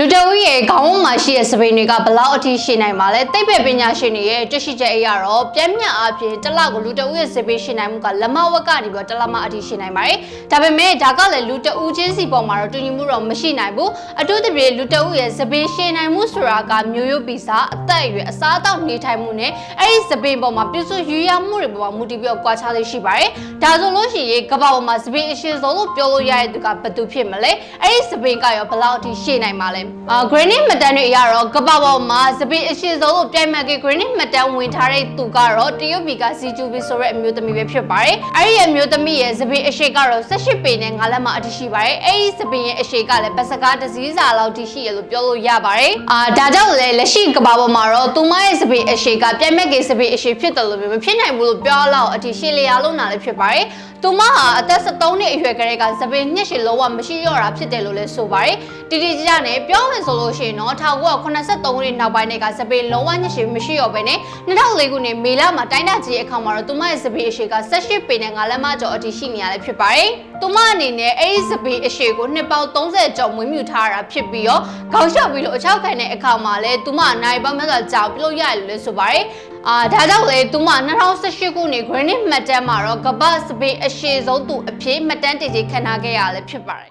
လူတအုပ်ရဲ့ခေါင်းမှာရှိတဲ့စပိန်တွေကဘလောက်အထိရှိနိုင်မှာလဲသိပ္ပံပညာရှင်တွေရဲ့တွေ့ရှိချက်အရတော့ပြင်းပြအပြင်တစ်လကိုလူတအုပ်ရဲ့စပိန်ရှိနိုင်မှုကလက်မဝက်ကနေပြီးတစ်လမအထိရှိနိုင်ပါတယ်ဒါပေမဲ့ဒါကလည်းလူတအုပ်ချင်းစီပေါ်မှာတော့တူညီမှုတော့မရှိနိုင်ဘူးအထူးသဖြင့်လူတအုပ်ရဲ့စပိန်ရှိနိုင်မှုဆိုတာကမျိုးရိုးဗီဇအသက်အရွယ်အစားအသောက်နေထိုင်မှုနဲ့အဲ့ဒီစပိန်ပေါ်မှာပြုစုရွေးရမှုတွေပေါ်မှာမူတည်ပြီးကွာခြားလေးရှိပါတယ်ဒါဆိုလို့ရှိရင်ကမ္ဘာပေါ်မှာစပိန်အရှိဆုံးလို့ပြောလို့ရတဲ့သူကဘယ်သူဖြစ်မလဲအဲ့ဒီစပိန်ကရောဘလောက်အထိရှိနိုင်မှာလဲGranite မတန်းတွေအရတော့ကမ္ဘာပေါ်မှာစပိန်အရှိဆုံးလို့ပြိုင်မှတ်က Granite မတန်းဝင်ထားတဲ့သူကတော့တရုတ်ပြည်ကစီဂျူဘီဆိုတဲ့အမျိုးသမီးပဲဖြစ်ပါတယ်။အဲ့ဒီအမျိုးသမီးရဲ့စပိန်အရှိကတော့18ပေနဲ့9လက်မအထိရှိပါတယ်။အဲ့ဒီစပိန်ရဲ့အရှိကလည်းဘတ်စကားတစ်စီးစာလောက်ထိရှိရလို့ပြောလို့ရပါတယ်။ဒါကြောင့်လည်းလက်ရှိကမ္ဘာပေါ်မှာတော့သူမရဲ့စပိန်အရှိကပြိုင်မှတ်ကစပိန်အရှိဖြစ်တယ်လို့မဖြစ်နိုင်ဘူးလို့ပြောလောက်အထိရှေ့လျာလုံးနာလည်းဖြစ်ပါတယ်။သူမဟာအသက်73နှစ်အရွယ်ကလေးကစပိန်နှစ်ရှည်လုံးဝမရှိရတာဖြစ်တယ်လို့လည်းဆိုပါတယ်။တီတီကြနဲ့ပြောမယ်ဆိုလို့ရှိရင်တော့1983ခုနှစ်နောက်ပိုင်းကစပိန်လုံးဝညရှိမရှိတော့ဘဲနဲ့2004ခုနှစ်မေလမှာတိုင်းတာကြီးအခါမှာတော့သူမရဲ့စပိန်အရှိက18ပေနဲ့9လက်မကျော်အထိရှိနေရလဲဖြစ်ပါတယ်။သူမအနေနဲ့အဲ့ဒီစပိန်အရှိကိုနှစ်ပေါင်း30ကျော်မွေးမြူထားတာဖြစ်ပြီးတော့ခေါင်းလျှော့ပြီးလို့အချောက်ခံတဲ့အခါမှာလဲသူမနိုင်ပေါင်းများစွာကြောက်ပြုတ်ရတယ်လို့လည်းဆိုပါတယ်။ဒါကြောင့်လေသူမ2018ခုနှစ် Granite မှတ်တမ်းမှာတော့ကမ္ဘာစပိန်အရှိဆုံးသူအဖြစ်မှတ်တမ်းတင်ကြေးခံထားခဲ့ရလဲဖြစ်ပါတယ်